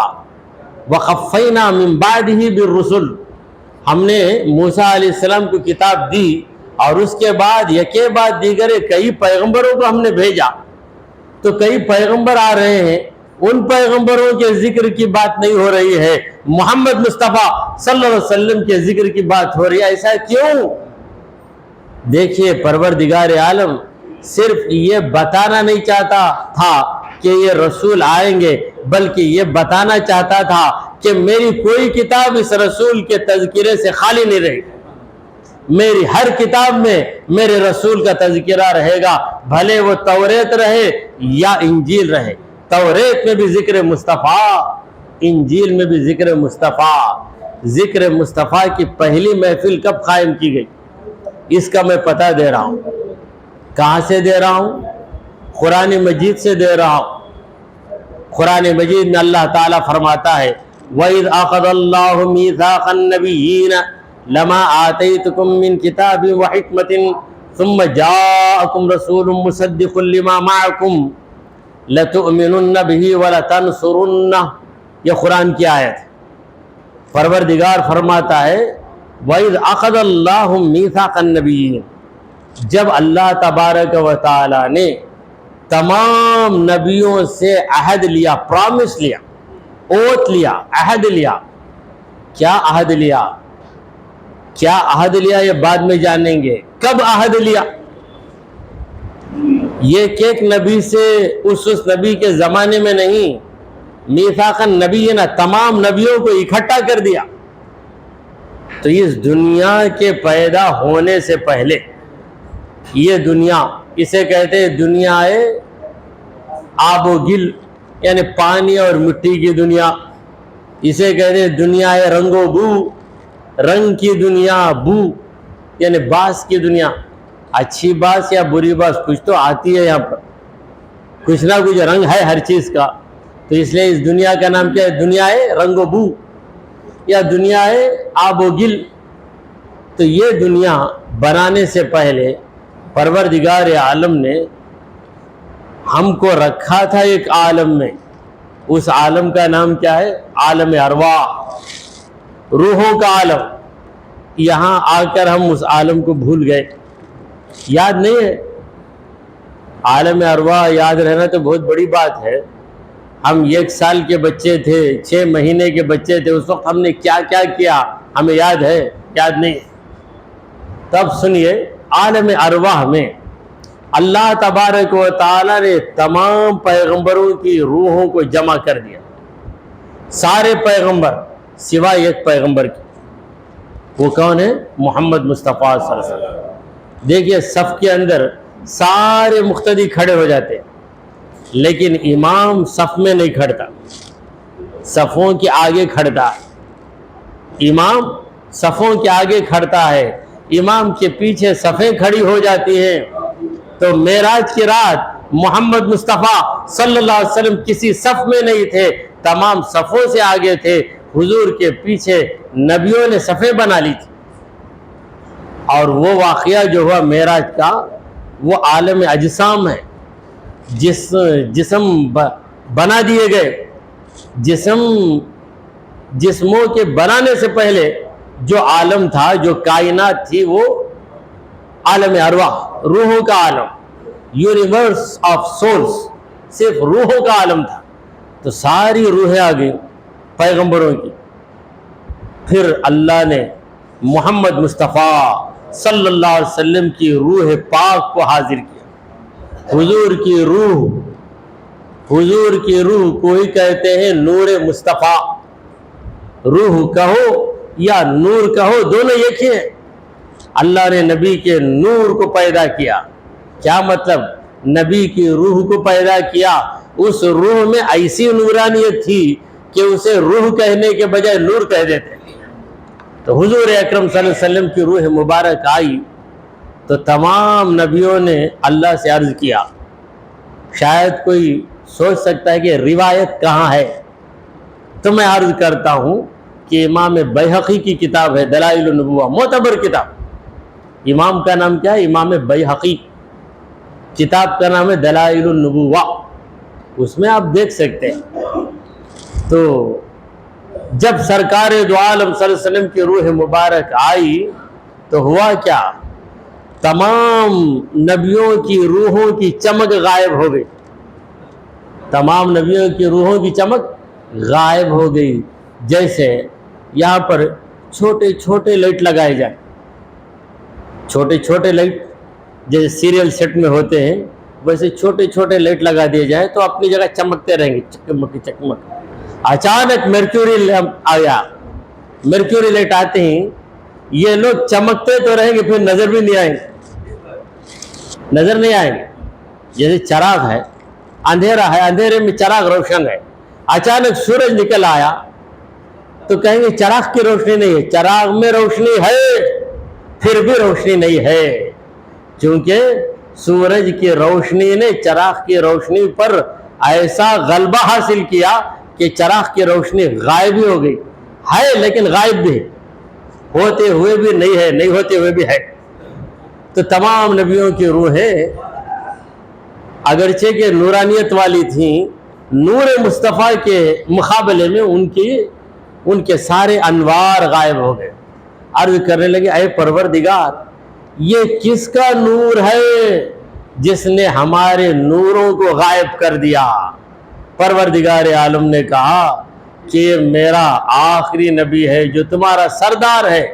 وَقَفَّيْنَا مِن بَعْدِهِ بِالرُّسُلِ، ہم نے موسیٰ علیہ السلام کو کتاب دی اور اس کے بعد یکے بعد دیگرے کئی پیغمبروں کو ہم نے بھیجا۔ تو کئی پیغمبر آ رہے ہیں، ان پیغمبروں کے ذکر کی بات نہیں ہو رہی ہے، محمد مصطفیٰ صلی اللہ علیہ وسلم کے ذکر کی بات ہو رہی ہے۔ ایسا کیوں؟ دیکھیے، پروردگار عالم صرف یہ بتانا نہیں چاہتا تھا کہ یہ رسول آئیں گے، بلکہ یہ بتانا چاہتا تھا کہ میری کوئی کتاب اس رسول کے تذکرے سے خالی نہیں رہے گی، میری ہر کتاب میں میرے رسول کا تذکرہ رہے گا، بھلے وہ توریت رہے یا انجیل رہے۔ توریت میں بھی ذکر مصطفیٰ، انجیل میں بھی ذکر مصطفیٰ۔ ذکر مصطفیٰ کی پہلی محفل کب قائم کی گئی؟ اس کا میں پتہ دے رہا ہوں۔ کہاں سے دے رہا ہوں؟ قرآن مجید سے دے رہا ہوں۔ قرآن مجید میں اللہ تعالیٰ فرماتا ہے وَإِذْ أَخَذَ اللَّهُ مِيثَاقَ النَّبِيِّينَ لَمَا آتَيْتُكُم مِّن كِتَابٍ وَحِكْمَةٍ ثم جاءکم رسول مصدق لما معکم لتؤمنن به ولتنصرنہ، یہ قرآن کی آیت ہے۔ پروردگار فرماتا ہے وَإِذْ أَخَذَ اللَّهُ مِيثَاقَ النَّبِيِّينَ، جب اللہ تبارک و تعالی نے تمام نبیوں سے عہد لیا، پرامس لیا، اوت لیا، عہد لیا۔ کیا عہد لیا؟ کیا عہد لیا یہ بعد میں جانیں گے۔ کب عہد لیا؟ یہ کہ ایک نبی سے اس نبی کے زمانے میں نہیں، میثاق النبی نا، تمام نبیوں کو اکٹھا کر دیا۔ تو اس دنیا کے پیدا ہونے سے پہلے یہ دنیا، اسے کہتے ہیں دنیا آب و گل، یعنی پانی اور مٹی کی دنیا۔ اسے کہتے ہیں دنیا رنگ و بو، رنگ کی دنیا، بو یعنی باس کی دنیا۔ اچھی باس یا بری باس کچھ تو آتی ہے، یہاں پر کچھ نہ کچھ رنگ ہے ہر چیز کا، تو اس لیے اس دنیا کا نام کیا ہے؟ دنیا رنگ و بو یا دنیا آب و گل۔ تو یہ دنیا بنانے سے پہلے پروردگار عالم نے ہم کو رکھا تھا ایک عالم میں۔ اس عالم کا نام کیا ہے؟ عالم ارواح، روحوں کا عالم۔ یہاں آ کر ہم اس عالم کو بھول گئے، یاد نہیں ہے۔ عالم ارواح یاد رہنا تو بہت بڑی بات ہے۔ ہم 1 سال کے بچے تھے، 6 مہینے کے بچے تھے، اس وقت ہم نے کیا کیا کیا ہمیں یاد ہے؟ یاد نہیں۔ تب سنیے، عالم ارواح میں اللہ تبارک و تعالی نے تمام پیغمبروں کی روحوں کو جمع کر دیا، سارے پیغمبر سوائے ایک پیغمبر کی۔ وہ کون ہے؟ محمد مصطفیٰ صلی اللہ علیہ وسلم۔ دیکھیے صف کے اندر سارے مقتدی کھڑے ہو جاتے ہیں، لیکن امام صف میں نہیں کھڑتا، صفوں کے آگے کھڑتا ہے۔ امام صفوں کے آگے کھڑتا ہے، امام کے پیچھے صفیں کھڑی ہو جاتی ہیں۔ تو معراج کی رات محمد مصطفیٰ صلی اللہ علیہ وسلم کسی صف میں نہیں تھے، تمام صفوں سے آگے تھے، حضور کے پیچھے نبیوں نے صفیں بنا لی تھی۔ اور وہ واقعہ جو ہوا معراج کا، وہ عالم اجسام ہے، جسم بنا دیے گئے۔ جسموں کے بنانے سے پہلے جو عالم تھا، جو کائنات تھی، وہ عالم ارواح، روحوں کا عالم، یونیورس آف سولز، صرف روحوں کا عالم تھا۔ تو ساری روحیں آ گئیں پیغمبروں کی۔ پھر اللہ نے محمد مصطفیٰ صلی اللہ علیہ وسلم کی روح پاک کو حاضر کیا۔ حضور کی روح کو ہی کہتے ہیں نور مصطفیٰ۔ روح کہو یا نور کہو، دونوں ایک ہی ہیں۔ اللہ نے نبی کے نور کو پیدا کیا۔ کیا مطلب؟ نبی کی روح کو پیدا کیا، اس روح میں ایسی نورانیت تھی کہ اسے روح کہنے کے بجائے نور کہہ دیتے۔ تو حضور اکرم صلی اللہ علیہ وسلم کی روح مبارک آئی تو تمام نبیوں نے اللہ سے عرض کیا۔ شاید کوئی سوچ سکتا ہے کہ روایت کہاں ہے، تو میں عرض کرتا ہوں کہ امام بیہقی کی کتاب ہے دلائل النبوہ، معتبر کتاب۔ امام کا نام کیا ہے؟ امام بیہقی۔ کتاب کا نام ہے دلائل النبوہ، اس میں آپ دیکھ سکتے ہیں۔ تو جب سرکار دو عالم صلی اللہ علیہ وسلم کی روح مبارک آئی تو ہوا کیا؟ تمام نبیوں کی روحوں کی چمک غائب ہو گئی، تمام نبیوں کی روحوں کی چمک غائب ہو گئی۔ جیسے یہاں پر چھوٹے چھوٹے لائٹ لگائے جائیں، چھوٹے چھوٹے لائٹ جیسے سیریل سیٹ میں ہوتے ہیں، ویسے چھوٹے چھوٹے لائٹ لگا دیے جائیں تو اپنی جگہ چمکتے رہیں گے، چکمک چکمک۔ اچانک مرکیوری لیمپ آیا، مرکیوری لائٹ آتے ہیں، یہ لوگ چمکتے تو رہیں گے، پھر نظر بھی نہیں آئیں گے، نظر نہیں آئیں گے۔ جیسے چراغ ہے، اندھیرا ہے، اندھیرے میں چراغ روشن ہے، اچانک سورج نکل آیا تو کہیں گے چراغ کی روشنی نہیں ہے، چراغ میں روشنی ہے پھر بھی روشنی نہیں ہے، کیونکہ سورج کی روشنی نے چراغ کی روشنی پر ایسا غلبہ حاصل کیا کہ چراغ کی روشنی غائب ہی ہو گئی، ہے لیکن غائب بھی ہے، ہوتے ہوئے بھی نہیں ہے، نہیں ہوتے ہوئے بھی ہے۔ تو تمام نبیوں کی روحیں اگرچہ کہ نورانیت والی تھیں، نور مصطفیٰ کے مقابلے میں ان کے سارے انوار غائب ہو گئے۔ عرض کرنے لگے اے پروردگار، یہ کس کا نور ہے جس نے ہمارے نوروں کو غائب کر دیا؟ پروردگار عالم نے کہا کہ یہ میرا آخری نبی ہے جو تمہارا سردار ہے،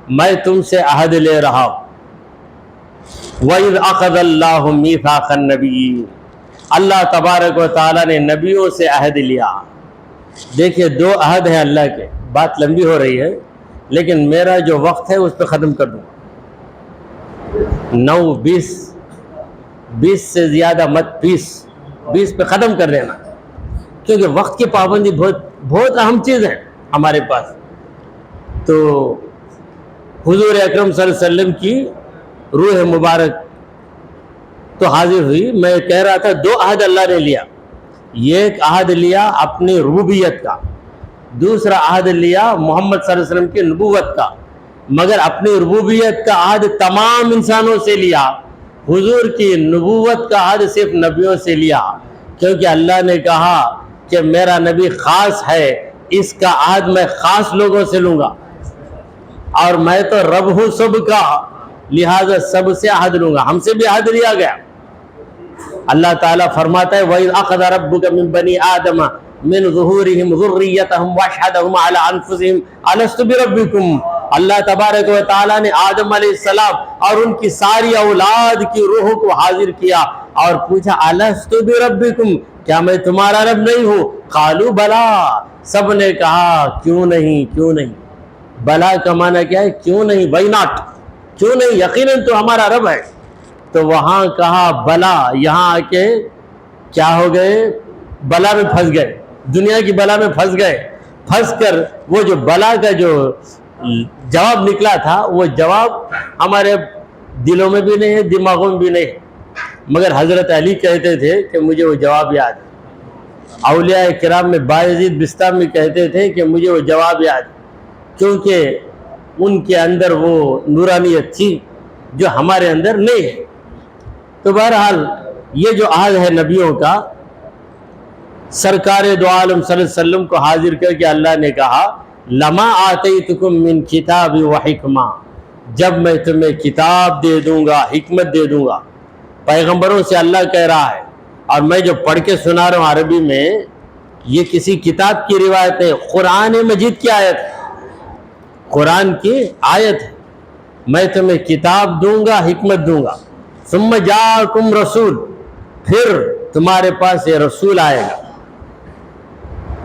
میں تم سے عہد لے رہا ہوں۔ وَإِذْ أَخَذَ اللَّهُ مِيثَاقَ النَّبِيِّينَ، اللہ تبارک و تعالیٰ نے نبیوں سے عہد لیا۔ دیکھیے 2 عہد ہیں اللہ کے، بات لمبی ہو رہی ہے لیکن میرا جو وقت ہے اس پہ ختم کر دوں، 9-20 سے زیادہ مت، 20 پہ ختم کر دینا، کیونکہ وقت کی پابندی بہت اہم چیز ہے ہمارے پاس۔ تو حضور اکرم صلی اللہ علیہ وسلم کی روح مبارک تو حاضر ہوئی۔ میں کہہ رہا تھا 2 عہد اللہ نے لیا، ایک عہد لیا اپنی ربوبیت کا، دوسرا عہد لیا محمد صلی اللہ علیہ وسلم کی نبوت کا، مگر اپنی ربوبیت کا عہد تمام انسانوں سے لیا، حضور کی نبوت کا عہد صرف نبیوں سے لیا، کیونکہ اللہ نے کہا کہ میرا نبی خاص ہے، اس کا عہد میں خاص لوگوں سے لوں گا، اور میں تو رب ہوں سب کا، لہذا سب سے عہد لوں گا۔ ہم سے بھی عہد لیا گیا۔ اللہ تعالیٰ فرماتا ہے وَإِذْ أَخَذَ رَبُّكَ مِنْ بَنِي آدَمَ مِنْ ظُهُورِهِمْ ذُرِّيَّتَهُمْ وَأَشْهَدَهُمْ عَلَىٰ أَنفُسِهِمْ أَلَسْتُ بِرَبِّكُمْ، اللہ تبارک و تعالیٰ نے آدم علیہ السلام اور ان کی ساری اولاد کی روحوں کو حاضر کیا اور پوچھا أَلَسْتُ بِرَبِّكُمْ، کیا میں تمہارا رب نہیں ہوں؟ قَالُوا بَلَىٰ، سب نے کہا کیوں نہیں، کیوں نہیں۔ بلا کا معنی کیا ہے؟ کیوں نہیں، why not، کیوں نہیں، یقیناً تو ہمارا رب ہے۔ تو وہاں کہا بلا، یہاں آ کے کیا ہو گئے؟ بلا میں پھنس گئے، دنیا کی بلا میں پھنس گئے، پھنس کر وہ جو بلا کا جو جواب نکلا تھا وہ جواب ہمارے دلوں میں بھی نہیں ہے، دماغوں میں بھی نہیں ہے، مگر حضرت علی کہتے تھے کہ مجھے وہ جواب یاد ہے۔ اولیاء کرام میں بایزید بستامی کہتے تھے کہ مجھے وہ جواب یاد ہے، کیونکہ ان کے اندر وہ نورانیت تھی جو ہمارے اندر نہیں ہے۔ تو بہرحال یہ جو عہد ہے نبیوں کا، سرکار دو عالم صلی اللہ علیہ وسلم کو حاضر کر کے اللہ نے کہا لما آتیتکم من کتاب و حکمہ، جب میں تمہیں کتاب دے دوں گا، حکمت دے دوں گا۔ پیغمبروں سے اللہ کہہ رہا ہے، اور میں جو پڑھ کے سنا رہا ہوں عربی میں، یہ کسی کتاب کی روایت ہے، قرآن مجید کی آیت ہے، قرآن کی آیت ہے۔ میں تمہیں کتاب دوں گا، حکمت دوں گا۔ ثم جاءکم رسول، پھر تمہارے پاس یہ رسول آئے گا،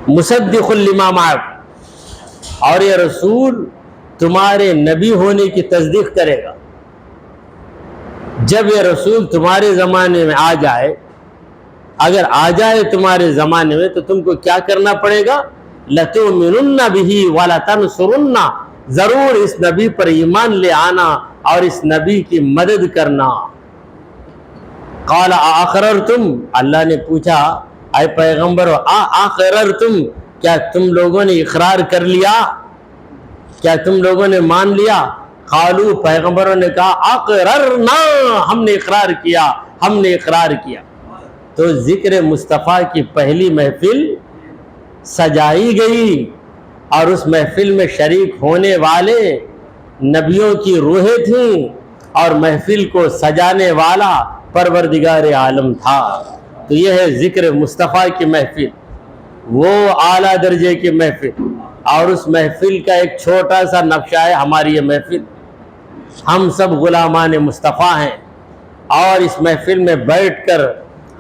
مصدق لما معکم، اور یہ رسول تمہارے نبی ہونے کی تصدیق کرے گا۔ جب یہ رسول تمہارے زمانے میں آ جائے، اگر آ جائے تمہارے زمانے میں، تو تم کو کیا کرنا پڑے گا؟ لَتُؤْمِنُنَّ بِهِ وَلَتَنْصُرُنَّ، ضرور اس نبی پر ایمان لے آنا اور اس نبی کی مدد کرنا۔ قال اقررتم، اللہ نے پوچھا اے پیغمبر اقررتم، کیا تم لوگوں نے اقرار کر لیا؟ کیا تم لوگوں نے مان لیا؟ قالوا، پیغمبروں نے کہا اقررنا، ہم نے اقرار کیا، ہم نے اقرار کیا۔ تو ذکر مصطفیٰ کی پہلی محفل سجائی گئی، اور اس محفل میں شریک ہونے والے نبیوں کی روحیں تھیں، اور محفل کو سجانے والا پروردگار عالم تھا۔ تو یہ ہے ذکر مصطفیٰ کی محفل، وہ اعلیٰ درجے کی محفل، اور اس محفل کا ایک چھوٹا سا نقشہ ہے ہماری یہ محفل۔ ہم سب غلامان مصطفیٰ ہیں، اور اس محفل میں بیٹھ کر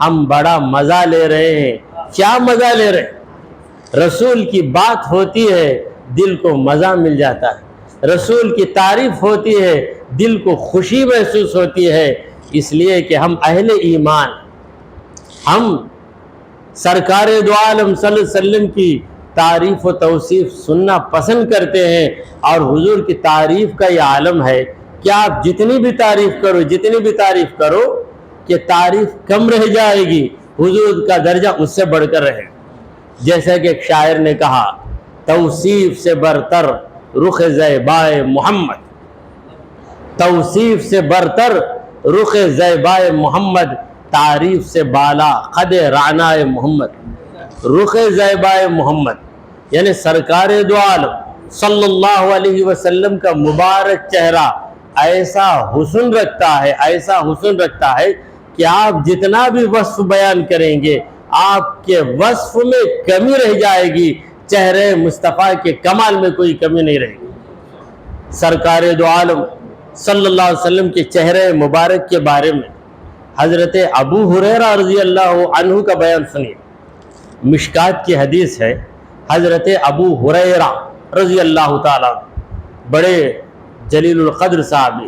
ہم بڑا مزہ لے رہے ہیں۔ کیا مزہ لے رہے ہیں؟ رسول کی بات ہوتی ہے، دل کو مزہ مل جاتا ہے، رسول کی تعریف ہوتی ہے، دل کو خوشی محسوس ہوتی ہے، اس لیے کہ ہم اہل ایمان، ہم سرکار دو عالم صلی اللہ علیہ وسلم کی تعریف و توصیف سننا پسند کرتے ہیں، اور حضور کی تعریف کا یہ عالم ہے کہ آپ جتنی بھی تعریف کرو، جتنی بھی تعریف کرو، کہ تعریف کم رہ جائے گی، حضور کا درجہ اس سے بڑھ کر رہے گا۔ جیسا کہ ایک شاعر نے کہا توصیف سے برتر رخ زیبائے محمد، توصیف سے برتر رخ زیبائے محمد، تعریف سے بالا قد رعنائے محمد۔ رخ زیبائے محمد یعنی سرکار دو عالم صلی اللہ علیہ وسلم کا مبارک چہرہ ایسا حسن رکھتا ہے کہ آپ جتنا بھی وصف بیان کریں گے آپ کے وصف میں کمی رہ جائے گی، چہرے مصطفیٰ کے کمال میں کوئی کمی نہیں رہے گی۔ سرکار دو عالم صلی اللہ علیہ وسلم کے چہرے مبارک کے بارے میں حضرت ابو ہریرہ رضی اللہ عنہ کا بیان سنیے۔ مشکات کی حدیث ہے، حضرت ابو ہریرہ رضی اللہ تعالیٰ بڑے جلیل القدر صحابی،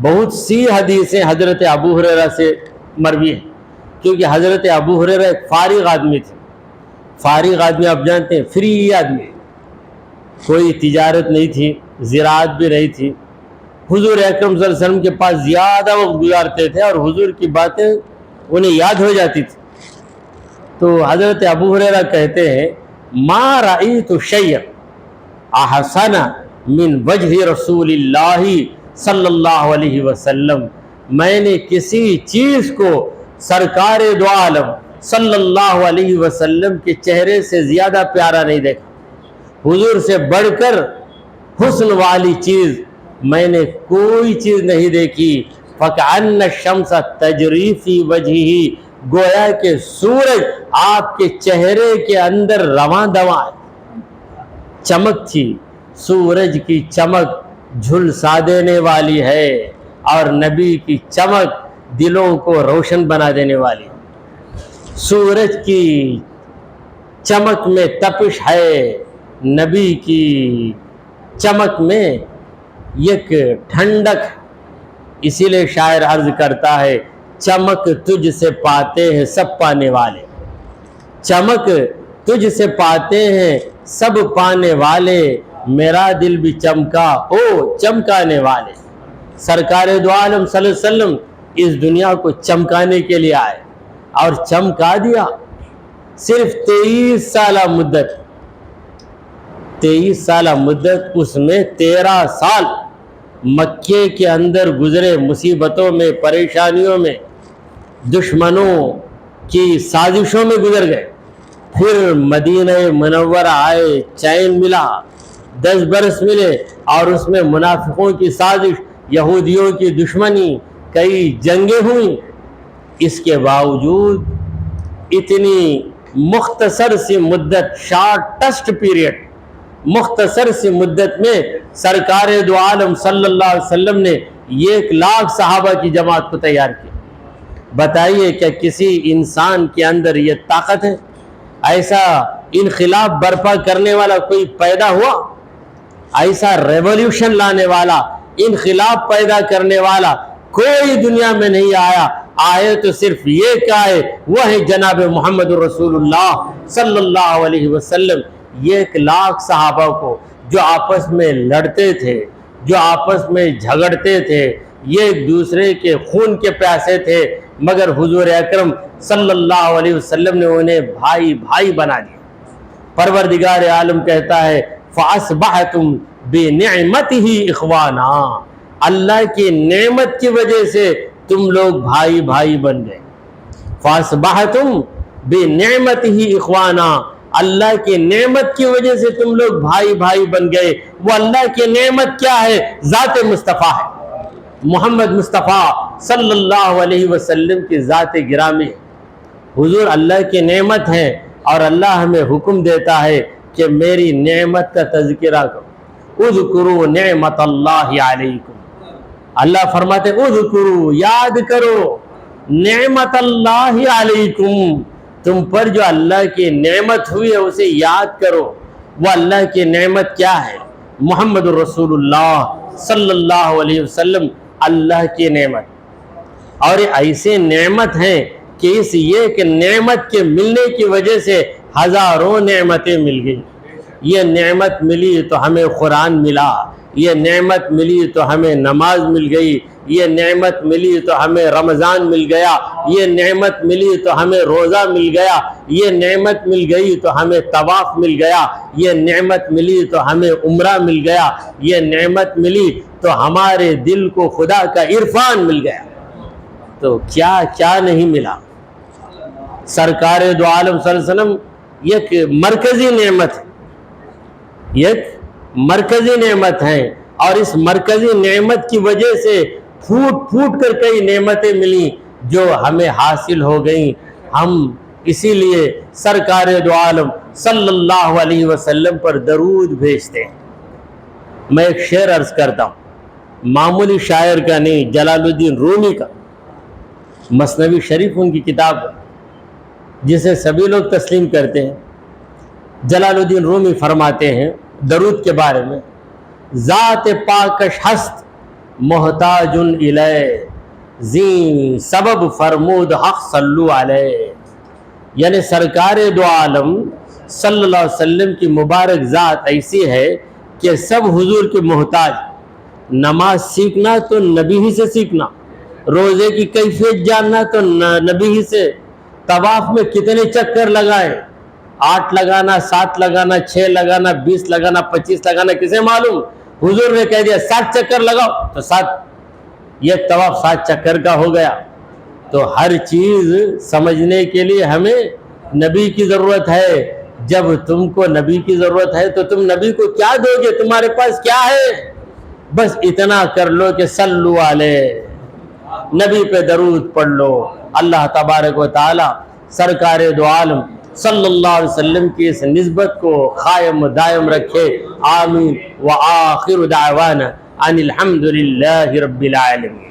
بہت سی حدیثیں حضرت ابو ہریرہ سے مروی ہیں، کیونکہ حضرت ابو ہریرہ ایک فارغ آدمی تھے۔ فارغ آدمی آپ جانتے ہیں، فری آدمی، کوئی تجارت نہیں تھی، زراعت بھی نہیں تھی۔ حضور اکرم صلی اللہ علیہ وسلم کے پاس زیادہ وقت گزارتے تھے اور حضور کی باتیں انہیں یاد ہو جاتی تھی۔ تو حضرت ابو ہریرہ کہتے ہیں ما رأیت شیئا احسن من وجہ رسول اللہ صلی اللہ علیہ وسلم، میں نے کسی چیز کو سرکار دو عالم صلی اللہ علیہ وسلم کے چہرے سے زیادہ پیارا نہیں دیکھا۔ حضور سے بڑھ کر حسن والی چیز میں نے کوئی چیز نہیں دیکھی۔ فَكَأَنَّ الشَّمْسَ تَجْرِي فِي وَجْهِهِ، گویا کہ سورج آپ کے چہرے کے اندر رواں دواں چمک تھی۔ سورج کی چمک جھلسا دینے والی ہے اور نبی کی چمک دلوں کو روشن بنا دینے والی ہے۔ سورج کی چمک میں تپش ہے، نبی کی چمک میں ایک ٹھنڈک، اسی لیے شاعر عرض کرتا ہے چمک تجھ سے پاتے ہیں سب پانے والے، چمک تجھ سے پاتے ہیں سب پانے والے، میرا دل بھی چمکا او چمکانے والے۔ سرکار دو عالم صلی اللہ علیہ وسلم اس دنیا کو چمکانے کے لیے آئے اور چمکا دیا۔ صرف 23 سالہ مدت، اس میں 13 سال مکے کے اندر گزرے، مصیبتوں میں، پریشانیوں میں، دشمنوں کی سازشوں میں گزر گئے۔ پھر مدینہ منورہ آئے، چین ملا، 10 برس ملے، اور اس میں منافقوں کی سازش، یہودیوں کی دشمنی، کئی جنگیں ہوئیں۔ اس کے باوجود اتنی مختصر سی مدت، شارٹسٹ پیریڈ، مختصر سی مدت میں سرکار دو عالم صلی اللہ علیہ وسلم نے 1 لاکھ صحابہ کی جماعت کو تیار کیا۔ بتائیے کیا کسی انسان کے اندر یہ طاقت ہے؟ ایسا انقلاب برپا کرنے والا کوئی پیدا ہوا؟ ایسا ریولیوشن لانے والا، انقلاب پیدا کرنے والا کوئی دنیا میں نہیں آیا۔ آئے تو صرف یہ کیا ہے، وہ ہے جناب محمد رسول اللہ صلی اللہ علیہ وسلم۔ 1 لاکھ صحابہ کو جو آپس میں لڑتے تھے، جو آپس میں جھگڑتے تھے، یہ ایک دوسرے کے خون کے پیاسے تھے، مگر حضور اکرم صلی اللہ علیہ وسلم نے انہیں بھائی بھائی بنا دیا۔ پروردگار عالم کہتا ہے فَأَصْبَحْتُمْ بِنِعْمَتِهِ إِخْوَانًا، اللہ کی نعمت کی وجہ سے تم لوگ بھائی بھائی بن گئے۔ فَأَصْبَحْتُمْ بِنِعْمَتِهِ إِخْوَانًا، اللہ کی نعمت کی وجہ سے تم لوگ بھائی بھائی بن گئے۔ وہ اللہ کی نعمت کیا ہے؟ ذات مصطفیٰ ہے، محمد مصطفیٰ صلی اللہ علیہ وسلم کی ذات گرامی ہے۔ حضور اللہ کی نعمت ہے اور اللہ ہمیں حکم دیتا ہے کہ میری نعمت کا تذکرہ کرو۔ اذکروا نعمت اللہ علیکم، اللہ فرماتے اذکروا، یاد کرو، نعمت اللہ علیکم، تم پر جو اللہ کی نعمت ہوئی ہے اسے یاد کرو۔ وہ اللہ کی نعمت کیا ہے؟ محمد رسول اللہ صلی اللہ علیہ وسلم اللہ کی نعمت، اور ایسے نعمت ہیں کہ اس ایک نعمت کے ملنے کی وجہ سے ہزاروں نعمتیں مل گئی۔ یہ نعمت ملی تو ہمیں قرآن ملا، یہ نعمت ملی تو ہمیں نماز مل گئی، یہ نعمت ملی تو ہمیں رمضان مل گیا، یہ نعمت ملی تو ہمیں روزہ مل گیا، یہ نعمت مل گئی تو ہمیں طواف مل گیا، یہ نعمت ملی تو ہمیں عمرہ مل گیا، یہ نعمت ملی تو ہمارے دل کو خدا کا عرفان مل گیا۔ تو کیا کیا نہیں ملا۔ سرکار دو عالم صلی اللہ علیہ وسلم ایک مرکزی نعمت ہے، ایک مرکزی نعمت ہے، اور اس مرکزی نعمت کی وجہ سے پھوٹ پھوٹ کر کئی نعمتیں ملی جو ہمیں حاصل ہو گئیں۔ ہم اسی لیے سرکار دو عالم صلی اللہ علیہ وسلم پر درود بھیجتے ہیں۔ میں ایک شعر عرض کرتا ہوں، معمولی شاعر کا نہیں، جلال الدین رومی کا، مثنوی شریف ان کی کتاب جسے سبھی لوگ تسلیم کرتے ہیں۔ جلال الدین رومی فرماتے ہیں درود کے بارے میں، ذات پاکش ہست محتاج الیہ، زین سبب فرمود حق صلو علیہ۔ یعنی سرکار دو عالم صلی اللہ علیہ وسلم کی مبارک ذات ایسی ہے کہ سب حضور کے محتاج۔ نماز سیکھنا تو نبی ہی سے سیکھنا، روزے کی کیفیت جاننا تو نبی ہی سے، طواف میں کتنے چکر لگائیں، 8 لگانا، 7 لگانا، 6 لگانا، 20 لگانا، 25 لگانا، کسے معلوم؟ حضور نے کہہ دیا 7 چکر لگاؤ تو 7، یہ طواف 7 چکر کا ہو گیا۔ تو ہر چیز سمجھنے کے لیے ہمیں نبی کی ضرورت ہے۔ جب تم کو نبی کی ضرورت ہے تو تم نبی کو کیا دو گے؟ تمہارے پاس کیا ہے؟ بس اتنا کر لو کہ صلو علیہ، نبی پہ درود پڑھ لو۔ اللہ تبارک و تعالی سرکار دو عالم صلی اللہ علیہ وسلم کی اس نسبت کو قائم و دائم رکھے، آمین۔ وآخر دعوانا ان الحمد للہ رب العالمین۔